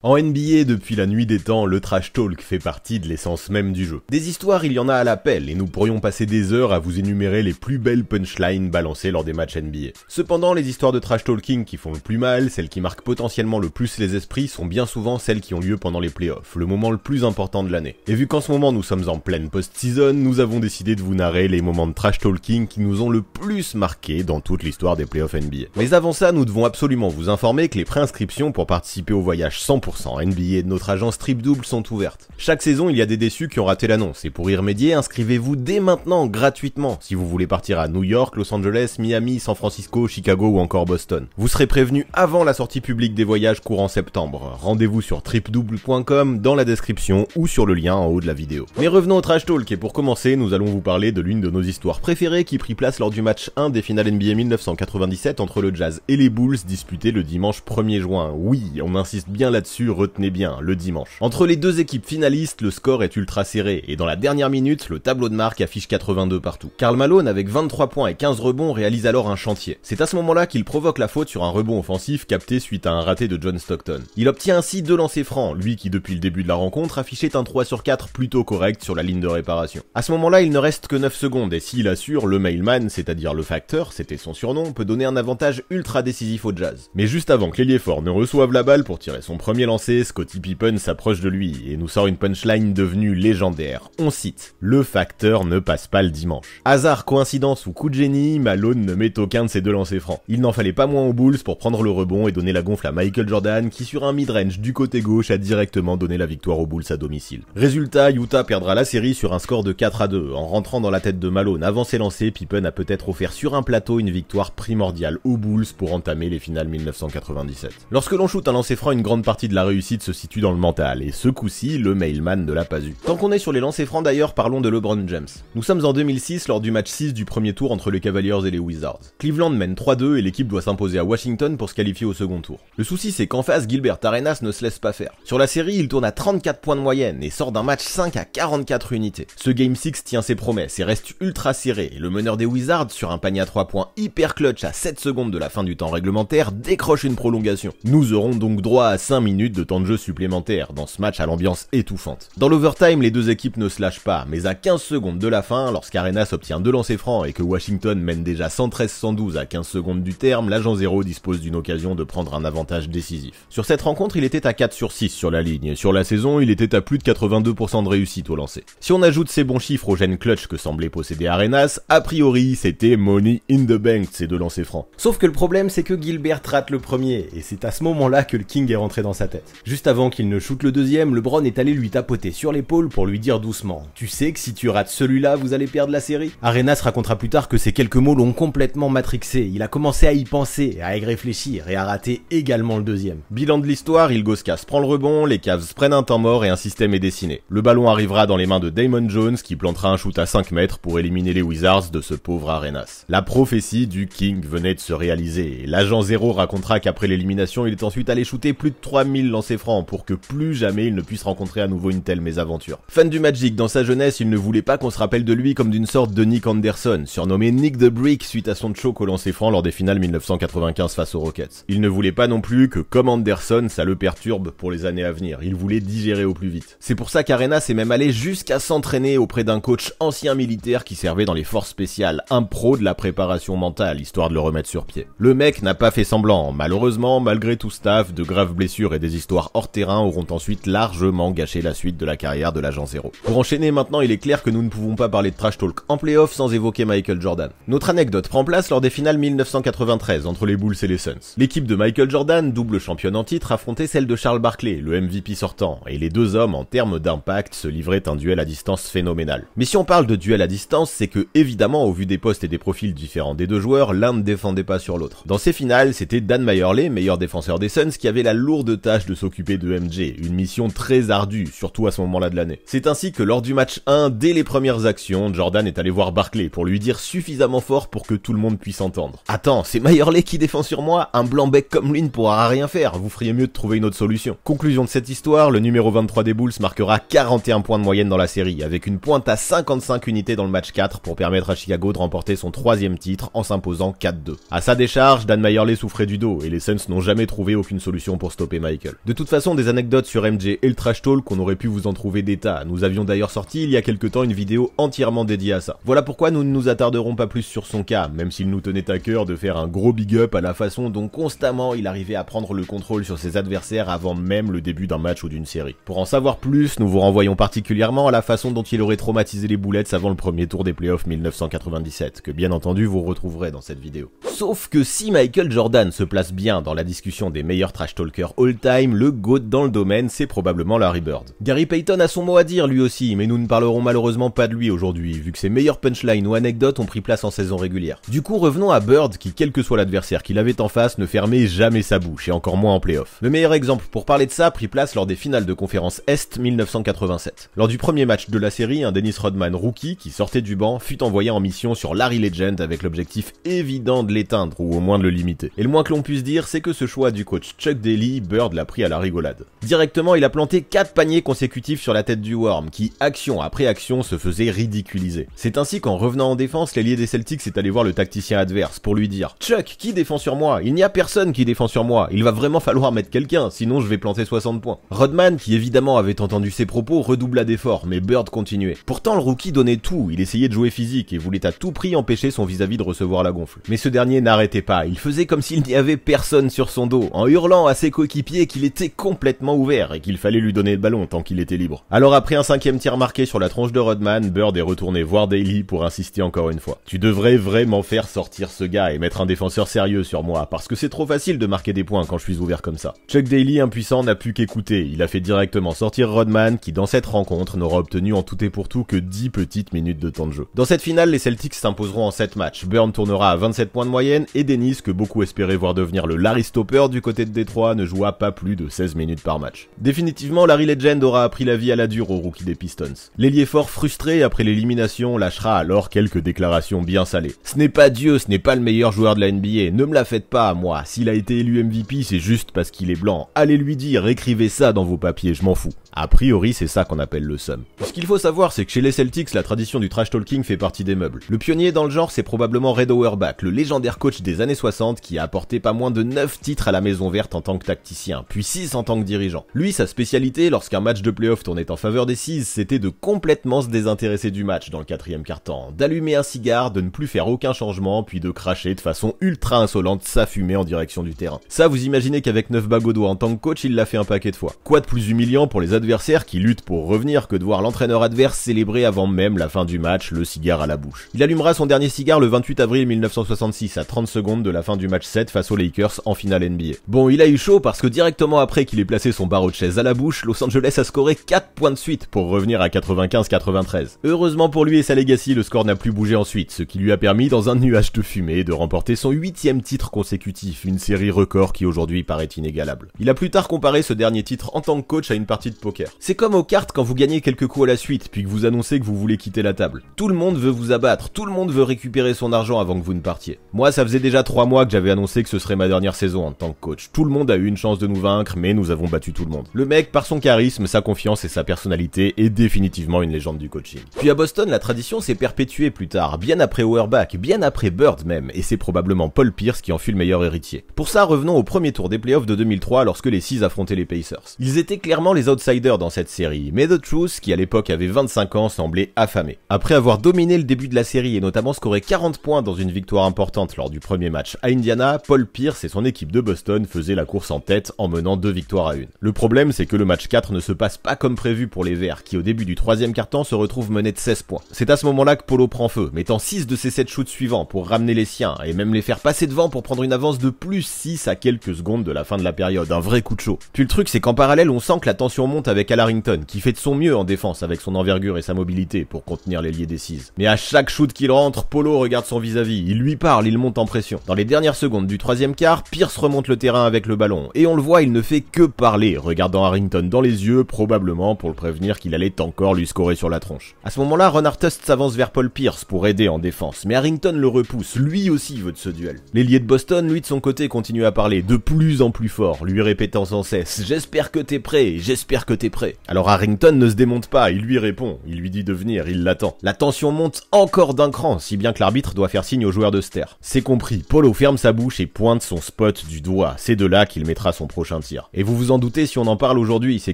En NBA, depuis la nuit des temps, le trash talk fait partie de l'essence même du jeu. Des histoires, il y en a à l'appel, et nous pourrions passer des heures à vous énumérer les plus belles punchlines balancées lors des matchs NBA. Cependant, les histoires de trash talking qui font le plus mal, celles qui marquent potentiellement le plus les esprits, sont bien souvent celles qui ont lieu pendant les playoffs, le moment le plus important de l'année. Et vu qu'en ce moment nous sommes en pleine post-season, nous avons décidé de vous narrer les moments de trash talking qui nous ont le plus marqué dans toute l'histoire des playoffs NBA. Mais avant ça, nous devons absolument vous informer que les préinscriptions pour participer au voyage 100% NBA de notre agence Trip Double sont ouvertes. Chaque saison, il y a des déçus qui ont raté l'annonce, et pour y remédier, inscrivez-vous dès maintenant, gratuitement, si vous voulez partir à New York, Los Angeles, Miami, San Francisco, Chicago ou encore Boston. Vous serez prévenus avant la sortie publique des voyages courant septembre. Rendez-vous sur tripdouble.com dans la description ou sur le lien en haut de la vidéo. Mais revenons au trash talk, et pour commencer, nous allons vous parler de l'une de nos histoires préférées qui prit place lors du match 1 des finales NBA 1997 entre le Jazz et les Bulls, disputé le dimanche 1er juin. Oui, on insiste bien là-dessus, retenez bien, le dimanche. Entre les deux équipes finalistes, le score est ultra serré, et dans la dernière minute, le tableau de marque affiche 82 partout. Karl Malone, avec 23 points et 15 rebonds, réalise alors un chantier. C'est à ce moment-là qu'il provoque la faute sur un rebond offensif capté suite à un raté de John Stockton. Il obtient ainsi 2 lancers francs, lui qui depuis le début de la rencontre affichait un 3 sur 4 plutôt correct sur la ligne de réparation. À ce moment-là, il ne reste que 9 secondes, et s'il assure, le mailman, c'est-à-dire le facteur, c'était son surnom, peut donner un avantage ultra décisif au Jazz. Mais juste avant que l'ailier fort ne reçoive la balle pour tirer son premier lancer, Scottie Pippen s'approche de lui et nous sort une punchline devenue légendaire. On cite: le facteur ne passe pas le dimanche. Hasard, coïncidence ou coup de génie, Malone ne met aucun de ses 2 lancers francs. Il n'en fallait pas moins aux Bulls pour prendre le rebond et donner la gonfle à Michael Jordan qui sur un mid-range du côté gauche a directement donné la victoire aux Bulls à domicile. Résultat, Utah perdra la série sur un score de 4-2. En rentrant dans la tête de Malone avant ses lancers, Pippen a peut-être offert sur un plateau une victoire primordiale aux Bulls pour entamer les finales 1997. Lorsque l'on shoot un lancer franc, une grande partie de la réussite se situe dans le mental, et ce coup-ci, le mailman ne l'a pas eu. Tant qu'on est sur les lancers francs d'ailleurs, parlons de LeBron James. Nous sommes en 2006 lors du match 6 du premier tour entre les Cavaliers et les Wizards. Cleveland mène 3-2 et l'équipe doit s'imposer à Washington pour se qualifier au second tour. Le souci c'est qu'en face, Gilbert Arenas ne se laisse pas faire. Sur la série, il tourne à 34 points de moyenne et sort d'un match 5 à 44 unités. Ce Game 6 tient ses promesses et reste ultra serré, et le meneur des Wizards, sur un panier à 3 points hyper clutch à 7 secondes de la fin du temps réglementaire, décroche une prolongation. Nous aurons donc droit à 5 minutes de temps de jeu supplémentaire dans ce match à l'ambiance étouffante. Dans l'overtime, les deux équipes ne se lâchent pas, mais à 15 secondes de la fin, lorsqu'Arenas obtient 2 lancers francs et que Washington mène déjà 113-112 à 15 secondes du terme, l'agent 0 dispose d'une occasion de prendre un avantage décisif. Sur cette rencontre, il était à 4 sur 6 sur la ligne, et sur la saison, il était à plus de 82% de réussite au lancer. Si on ajoute ces bons chiffres au gène clutch que semblait posséder Arenas, a priori, c'était money in the bank ces 2 lancers francs. Sauf que le problème, c'est que Gilbert rate le premier, et c'est à ce moment-là que le King est rentré dans sa tête. Juste avant qu'il ne shoote le deuxième, LeBron est allé lui tapoter sur l'épaule pour lui dire doucement: tu sais que si tu rates celui-là, vous allez perdre la série. Arenas racontera plus tard que ces quelques mots l'ont complètement matrixé. Il a commencé à y penser, à y réfléchir et à rater également le deuxième. Bilan de l'histoire, Ilgauskas prend le rebond, les Cavs prennent un temps mort et un système est dessiné. Le ballon arrivera dans les mains de Damon Jones qui plantera un shoot à 5 mètres pour éliminer les Wizards de ce pauvre Arenas. La prophétie du King venait de se réaliser et l'agent 0 racontera qu'après l'élimination, il est ensuite allé shooter plus de 3000 lancers francs pour que plus jamais il ne puisse rencontrer à nouveau une telle mésaventure. Fan du Magic, dans sa jeunesse, il ne voulait pas qu'on se rappelle de lui comme d'une sorte de Nick Anderson, surnommé Nick the Brick suite à son choke au lancer franc lors des finales 1995 face aux Rockets. Il ne voulait pas non plus que, comme Anderson, ça le perturbe pour les années à venir. Il voulait digérer au plus vite. C'est pour ça qu'Arenas est même allé jusqu'à s'entraîner auprès d'un coach ancien militaire qui servait dans les forces spéciales, un pro de la préparation mentale, histoire de le remettre sur pied. Le mec n'a pas fait semblant. Malheureusement, malgré tout staff, de graves blessures et des histoires hors terrain auront ensuite largement gâché la suite de la carrière de l'agent 0. Pour enchaîner maintenant, il est clair que nous ne pouvons pas parler de trash talk en playoff sans évoquer Michael Jordan. Notre anecdote prend place lors des finales 1993 entre les Bulls et les Suns. L'équipe de Michael Jordan, double championne en titre, affrontait celle de Charles Barkley, le MVP sortant, et les deux hommes, en termes d'impact, se livraient un duel à distance phénoménal. Mais si on parle de duel à distance, c'est que, évidemment, au vu des postes et des profils différents des deux joueurs, l'un ne défendait pas sur l'autre. Dans ces finales, c'était Dan Majerle, meilleur défenseur des Suns, qui avait la lourde tâche de s'occuper de MJ, une mission très ardue, surtout à ce moment-là de l'année. C'est ainsi que lors du match 1, dès les premières actions, Jordan est allé voir Barkley pour lui dire suffisamment fort pour que tout le monde puisse entendre: attends, c'est Majerle qui défend sur moi? Un blanc-bec comme lui ne pourra rien faire, vous feriez mieux de trouver une autre solution. Conclusion de cette histoire, le numéro 23 des Bulls marquera 41 points de moyenne dans la série, avec une pointe à 55 unités dans le match 4 pour permettre à Chicago de remporter son 3e titre en s'imposant 4-2. À sa décharge, Dan Majerle souffrait du dos et les Suns n'ont jamais trouvé aucune solution pour stopper Michael. gonfle. De toute façon, des anecdotes sur MJ et le trash talk, on aurait pu vous en trouver des tas. Nous avions d'ailleurs sorti il y a quelque temps une vidéo entièrement dédiée à ça. Voilà pourquoi nous ne nous attarderons pas plus sur son cas, même s'il nous tenait à cœur de faire un gros big up à la façon dont constamment il arrivait à prendre le contrôle sur ses adversaires avant même le début d'un match ou d'une série. Pour en savoir plus, nous vous renvoyons particulièrement à la façon dont il aurait traumatisé les Bullets avant le premier tour des playoffs 1997, que bien entendu vous retrouverez dans cette vidéo. Sauf que si Michael Jordan se place bien dans la discussion des meilleurs trash talkers all-time, le GOAT dans le domaine, c'est probablement Larry Bird. Gary Payton a son mot à dire lui aussi, mais nous ne parlerons malheureusement pas de lui aujourd'hui, vu que ses meilleurs punchlines ou anecdotes ont pris place en saison régulière. Du coup, revenons à Bird, qui, quel que soit l'adversaire qu'il avait en face, ne fermait jamais sa bouche, et encore moins en playoff. Le meilleur exemple pour parler de ça prit place lors des finales de conférence Est 1987. Lors du premier match de la série, un Dennis Rodman rookie, qui sortait du banc, fut envoyé en mission sur Larry Legend avec l'objectif évident de l'éteindre, ou au moins de le limiter. Et le moins que l'on puisse dire, c'est que ce choix du coach Chuck Daly, Bird l'a pris à la rigolade. Directement, il a planté 4 paniers consécutifs sur la tête du Worm, qui, action après action, se faisait ridiculiser. C'est ainsi qu'en revenant en défense, l'ailier des Celtics est allé voir le tacticien adverse pour lui dire « Chuck, qui défend sur moi? Il n'y a personne qui défend sur moi. Il va vraiment falloir mettre quelqu'un, sinon je vais planter 60 points. » Rodman, qui évidemment avait entendu ses propos, redoubla d'efforts, mais Bird continuait. Pourtant, le rookie donnait tout, il essayait de jouer physique et voulait à tout prix empêcher son vis-à-vis de recevoir la gonfle. Mais ce dernier n'arrêtait pas, il faisait comme s'il n'y avait personne sur son dos, en hurlant à ses coéquipiers qu'il était complètement ouvert et qu'il fallait lui donner le ballon tant qu'il était libre. Alors après un 5e tir marqué sur la tronche de Rodman, Bird est retourné voir Daly pour insister encore une fois. « Tu devrais vraiment faire sortir ce gars et mettre un défenseur sérieux sur moi, parce que c'est trop facile de marquer des points quand je suis ouvert comme ça. » Chuck Daly, impuissant, n'a plus qu'écouter, il a fait directement sortir Rodman, qui dans cette rencontre n'aura obtenu en tout et pour tout que 10 petites minutes de temps de jeu. Dans cette finale, les Celtics s'imposeront en 7 matchs. Bird tournera à 27 points de moyenne et Dennis, que beaucoup espéraient voir devenir le Larry Stopper du côté de Détroit, ne joua pas plus de 16 minutes par match. Définitivement, Larry Legend aura appris la vie à la dure au rookie des Pistons. L'ailier fort frustré après l'élimination lâchera alors quelques déclarations bien salées. « Ce n'est pas Dieu, ce n'est pas le meilleur joueur de la NBA, ne me la faites pas à moi. S'il a été élu MVP, c'est juste parce qu'il est blanc. Allez lui dire, écrivez ça dans vos papiers, je m'en fous. » A priori, c'est ça qu'on appelle le seum. Ce qu'il faut savoir, c'est que chez les Celtics, la tradition du trash talking fait partie des meubles. Le pionnier dans le genre, c'est probablement Red Auerbach, le légendaire coach des années 60 qui a apporté pas moins de 9 titres à la Maison Verte en tant que tacticien, puis 6 en tant que dirigeant. Lui, sa spécialité, lorsqu'un match de playoff tournait en faveur des Seas, c'était de complètement se désintéresser du match dans le 4e quart-temps, d'allumer un cigare, de ne plus faire aucun changement, puis de cracher de façon ultra insolente sa fumée en direction du terrain. Ça, vous imaginez qu'avec 9 bagues au doigt en tant que coach, il l'a fait un paquet de fois. Quoi de plus humiliant pour les adversaires qui luttent pour revenir que de voir l'entraîneur adverse célébrer avant même la fin du match, le cigare à la bouche. Il allumera son dernier cigare le 28 avril 1966, à 30 secondes de la fin du match 7 face aux Lakers en finale NBA. Bon, il a eu chaud parce que directement après qu'il ait placé son barreau de chaise à la bouche, Los Angeles a scoré 4 points de suite pour revenir à 95-93. Heureusement pour lui et sa legacy, le score n'a plus bougé ensuite, ce qui lui a permis, dans un nuage de fumée, de remporter son 8e titre consécutif, une série record qui aujourd'hui paraît inégalable. Il a plus tard comparé ce dernier titre en tant que coach à une partie de poker. C'est comme aux cartes quand vous gagnez quelques coups à la suite, puis que vous annoncez que vous voulez quitter la table. Tout le monde veut vous abattre, tout le monde veut récupérer son argent avant que vous ne partiez. Moi, ça faisait déjà 3 mois que j'avais annoncé que ce serait ma dernière saison en tant que coach. Tout le monde a eu une chance de nous vaincre, mais nous avons battu tout le monde. Le mec, par son charisme, sa confiance et sa personnalité, est définitivement une légende du coaching. Puis à Boston, la tradition s'est perpétuée plus tard, bien après Auerbach, bien après Bird même, et c'est probablement Paul Pierce qui en fut le meilleur héritier. Pour ça, revenons au premier tour des playoffs de 2003 lorsque les Seas affrontaient les Pacers. Ils étaient clairement les outsiders dans cette série, mais The Truth, qui à l'époque avait 25 ans, semblait affamé. Après avoir dominé le début de la série et notamment scoré 40 points dans une victoire importante lors du premier match à Indiana, Paul Pierce et son équipe de Boston faisaient la course en tête en menant 2 victoires à 1. Le problème, c'est que le match 4 ne se passe pas comme prévu pour les Verts, qui au début du 3e quart-temps se retrouvent menés de 16 points. C'est à ce moment-là que Polo prend feu, mettant 6 de ses 7 shoots suivants pour ramener les siens, et même les faire passer devant pour prendre une avance de plus 6 à quelques secondes de la fin de la période, un vrai coup de chaud. Puis le truc, c'est qu'en parallèle, on sent que la tension monte avec Al Harrington, qui fait de son mieux en défense avec son envergure et sa mobilité pour contenir l'ailier des Seas. Mais à chaque shoot qu'il rentre, Polo regarde son vis-à-vis, il lui parle, il monte en pression. Dans les dernières secondes du 3e quart, Pierce remonte le terrain avec le ballon, et on le voit, il ne fait que parler, regardant Harrington dans les yeux, probablement pour le prévenir qu'il allait encore lui scorer sur la tronche. À ce moment-là, Ron Artest s'avance vers Paul Pierce pour aider en défense, mais Harrington le repousse, lui aussi veut de ce duel. L'ailier de Boston, lui de son côté, continue à parler de plus en plus fort, lui répétant sans cesse « J'espère que t'es prêt, j'espère que t'es t'es prêt? Alors Harrington ne se démonte pas, il lui répond, il lui dit de venir, il l'attend. La tension monte encore d'un cran, si bien que l'arbitre doit faire signe aux joueurs de se taire. C'est compris, Polo ferme sa bouche et pointe son spot du doigt, c'est de là qu'il mettra son prochain tir. Et vous vous en doutez, si on en parle aujourd'hui, c'est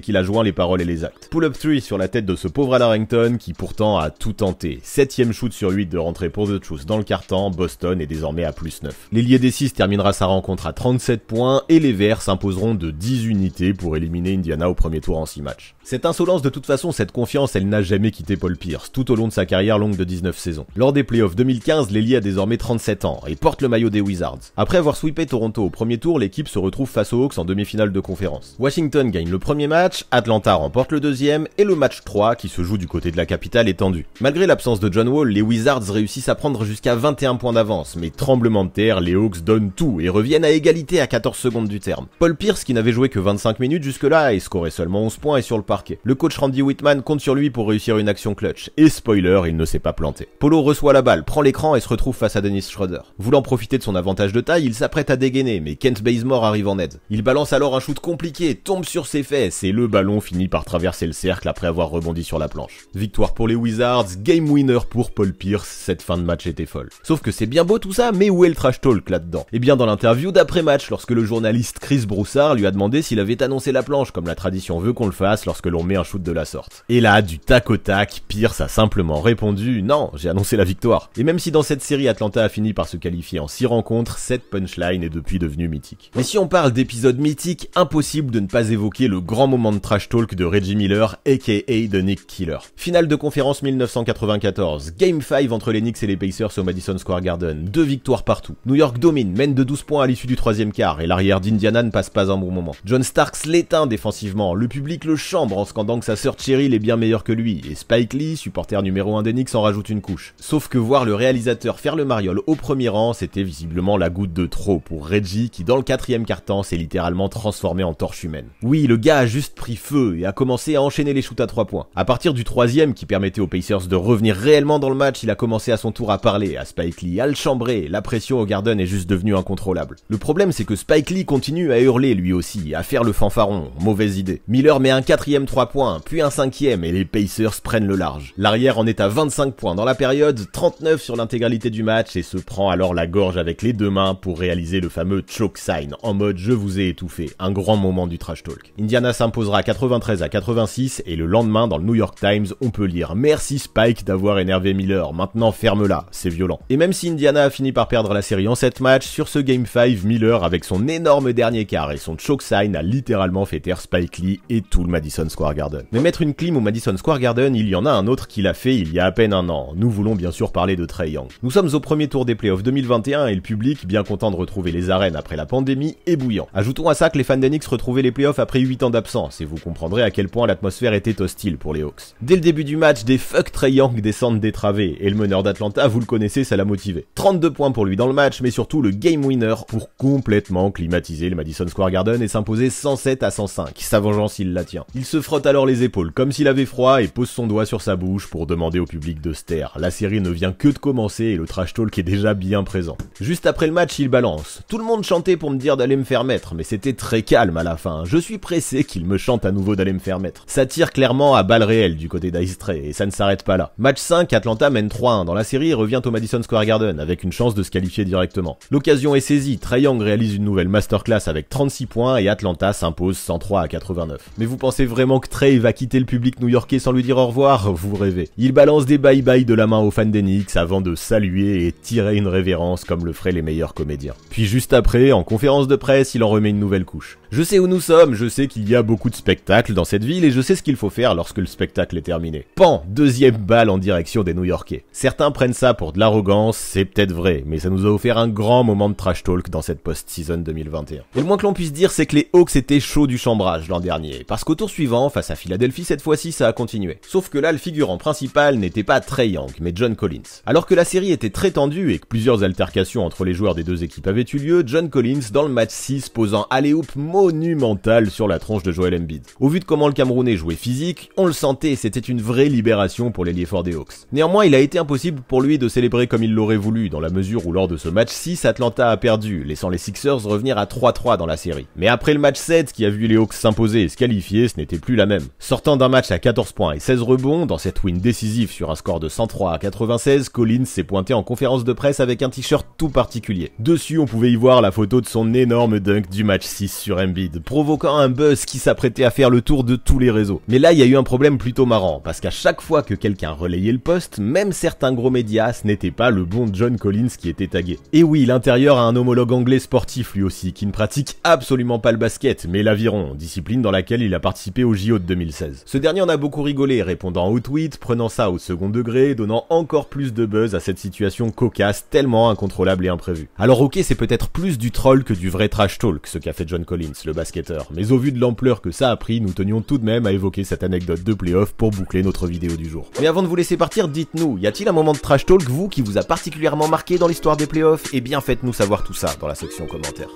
qu'il a joint les paroles et les actes. Pull-up 3 sur la tête de ce pauvre Al Harrington qui pourtant a tout tenté. 7ème shoot sur 8 de rentrée pour The Truth dans le quart-temps, Boston est désormais à +9. L'ailier des 6 terminera sa rencontre à 37 points et les Verts s'imposeront de 10 unités pour éliminer Indiana au premier tour en 6 matchs. Cette insolence, de toute façon, cette confiance, elle n'a jamais quitté Paul Pierce, tout au long de sa carrière longue de 19 saisons. Lors des playoffs 2015, l'ailier a désormais 37 ans et porte le maillot des Wizards. Après avoir sweepé Toronto au premier tour, l'équipe se retrouve face aux Hawks en demi-finale de conférence. Washington gagne le premier match, Atlanta remporte le deuxième et le match 3, qui se joue du côté de la capitale, est tendu. Malgré l'absence de John Wall, les Wizards réussissent à prendre jusqu'à 21 points d'avance, mais tremblement de terre, les Hawks donnent tout et reviennent à égalité à 14 secondes du terme. Paul Pierce, qui n'avait joué que 25 minutes jusque-là et scoré seulement 11 points, est sur le parquet. Le coach Randy Whitman compte sur lui pour réussir une action clutch, et spoiler, il ne s'est pas planté. Polo reçoit la balle, prend l'écran et se retrouve face à Dennis Schroeder. Voulant profiter de son avantage de taille, il s'apprête à dégainer, mais Kent Bazemore arrive en aide. Il balance alors un shoot compliqué, tombe sur ses fesses, et le ballon finit par traverser le cercle après avoir rebondi sur la planche. Victoire pour les Wizards, game winner pour Paul Pierce, cette fin de match était folle. Sauf que c'est bien beau tout ça, mais où est le trash talk là-dedans? Eh bien dans l'interview d'après-match, lorsque le journaliste Chris Broussard lui a demandé s'il avait annoncé la planche, comme la tradition veut qu'on le fasse lorsque l'on met un shoot de la sorte. Et là, du tac au tac, Pierce a simplement répondu « Non, j'ai annoncé la victoire ». Et même si dans cette série Atlanta a fini par se qualifier en 6 rencontres, cette punchline est depuis devenue mythique. Mais si on parle d'épisodes mythiques, impossible de ne pas évoquer le grand moment de trash talk de Reggie Miller, aka The Knick Killer. Finale de conférence 1994, Game 5 entre les Knicks et les Pacers au Madison Square Garden, 2 victoires partout. New York domine, mène de 12 points à l'issue du 3e quart, et l'arrière d'Indiana ne passe pas un bon moment. John Starks l'éteint défensivement, le public le chambre en scandant que sa sœur Cheryl est bien meilleure que lui, et Spike Lee, supporter numéro 1 des Knicks, en rajoute une couche. Sauf que voir le réalisateur faire le mariole au premier rang, c'était visiblement la goutte de trop pour Reggie, qui dans le 4e quart-temps s'est littéralement transformé en torche humaine. Oui, le gars a juste pris feu et a commencé à enchaîner les shoots à 3 points. À partir du 3e, qui permettait aux Pacers de revenir réellement dans le match, il a commencé à son tour à parler à Spike Lee, à le chambrer, la pression au Garden est juste devenue incontrôlable. Le problème, c'est que Spike Lee continue à hurler lui aussi, à faire le fanfaron, mauvaise idée. Miller met un 4e 3 points, puis un 5e et les Pacers prennent le large. L'arrière en est à 25 points dans la période, 39 sur l'intégralité du match et se prend alors la gorge avec les deux mains pour réaliser le fameux choke sign, en mode je vous ai étouffé, un grand moment du trash talk. Indiana s'imposera 93 à 86 et le lendemain dans le New York Times on peut lire merci Spike d'avoir énervé Miller, maintenant ferme-la, c'est violent. Et même si Indiana a fini par perdre la série en 7 matchs, sur ce Game 5, Miller avec son énorme dernier quart et son choke sign a littéralement fait taire Spike Lee et tout le Madison Square Garden. Mais mettre une clim au Madison Square Garden, il y en a un autre qui l'a fait il y a à peine un an. Nous voulons bien sûr parler de Trae Young. Nous sommes au premier tour des playoffs 2021 et le public, bien content de retrouver les arènes après la pandémie, est bouillant. Ajoutons à ça que les fans des Knicks retrouvaient les playoffs après 8 ans d'absence et vous comprendrez à quel point l'atmosphère était hostile pour les Hawks. Dès le début du match, des fuck Trae Young descendent des travées et le meneur d'Atlanta, vous le connaissez, ça l'a motivé. 32 points pour lui dans le match, mais surtout le game winner pour complètement climatiser le Madison Square Garden et s'imposer 107 à 105. Sa vengeance, il la tient. Il se frotte alors les épaules comme s'il avait froid et pose son doigt sur sa bouche pour demander au public de se taire. La série ne vient que de commencer et le trash talk est déjà bien présent. Juste après le match, il balance. Tout le monde chantait pour me dire d'aller me faire mettre, mais c'était très calme à la fin. Je suis pressé qu'il me chante à nouveau d'aller me faire mettre. Ça tire clairement à balles réelles du côté d'Ice Trae et ça ne s'arrête pas là. Match 5, Atlanta mène 3-1 dans la série et revient au Madison Square Garden avec une chance de se qualifier directement. L'occasion est saisie, Trae Young réalise une nouvelle masterclass avec 36 points et Atlanta s'impose 103 à 89. Mais vous pensez vraiment que Trae va quitter le public new-yorkais sans lui dire au revoir? Vous rêvez. Il balance des bye-bye de la main aux fans des Knicks avant de saluer et tirer une révérence comme le feraient les meilleurs comédiens. Puis juste après, en conférence de presse, il en remet une nouvelle couche. Je sais où nous sommes, je sais qu'il y a beaucoup de spectacles dans cette ville et je sais ce qu'il faut faire lorsque le spectacle est terminé. Pan, deuxième balle en direction des New-Yorkais. Certains prennent ça pour de l'arrogance, c'est peut-être vrai, mais ça nous a offert un grand moment de trash talk dans cette post-season 2021. Et le moins que l'on puisse dire, c'est que les Hawks étaient chauds du chambrage l'an dernier, parce qu'au tour suivant, face à Philadelphie, cette fois-ci, ça a continué. Sauf que là, le figurant principal n'était pas Trae Young, mais John Collins. Alors que la série était très tendue et que plusieurs altercations entre les joueurs des deux équipes avaient eu lieu, John Collins, dans le match 6, pose un alley-oop monumentale sur la tronche de Joel Embiid. Au vu de comment le Camerounais jouait physique, on le sentait, c'était une vraie libération pour l'ailier fort des Hawks. Néanmoins, il a été impossible pour lui de célébrer comme il l'aurait voulu, dans la mesure où lors de ce match 6, Atlanta a perdu, laissant les Sixers revenir à 3-3 dans la série. Mais après le match 7, qui a vu les Hawks s'imposer et se qualifier, ce n'était plus la même. Sortant d'un match à 14 points et 16 rebonds, dans cette win décisive sur un score de 103 à 96, Collins s'est pointé en conférence de presse avec un t-shirt tout particulier. Dessus, on pouvait y voir la photo de son énorme dunk du match 6 sur Embiid, provoquant un buzz qui s'apprêtait à faire le tour de tous les réseaux. Mais là, il y a eu un problème plutôt marrant, parce qu'à chaque fois que quelqu'un relayait le post, même certains gros médias, ce n'était pas le bon John Collins qui était tagué. Et oui, l'intérieur a un homologue anglais sportif lui aussi, qui ne pratique absolument pas le basket, mais l'aviron, discipline dans laquelle il a participé au JO de 2016. Ce dernier en a beaucoup rigolé, répondant au tweet, prenant ça au second degré, donnant encore plus de buzz à cette situation cocasse, tellement incontrôlable et imprévue. Alors ok, c'est peut-être plus du troll que du vrai trash talk, ce qu'a fait John Collins, le basketteur, mais au vu de l'ampleur que ça a pris, nous tenions tout de même à évoquer cette anecdote de playoff pour boucler notre vidéo du jour. Mais avant de vous laisser partir, dites-nous, y a-t-il un moment de trash talk, vous, qui vous a particulièrement marqué dans l'histoire des playoffs? Eh bien faites-nous savoir tout ça dans la section commentaires.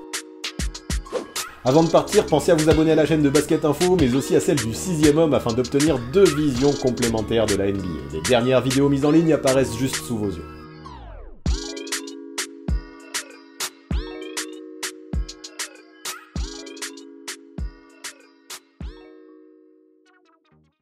Avant de partir, pensez à vous abonner à la chaîne de Basket Info, mais aussi à celle du 6ème homme afin d'obtenir 2 visions complémentaires de la NBA. Les dernières vidéos mises en ligne apparaissent juste sous vos yeux.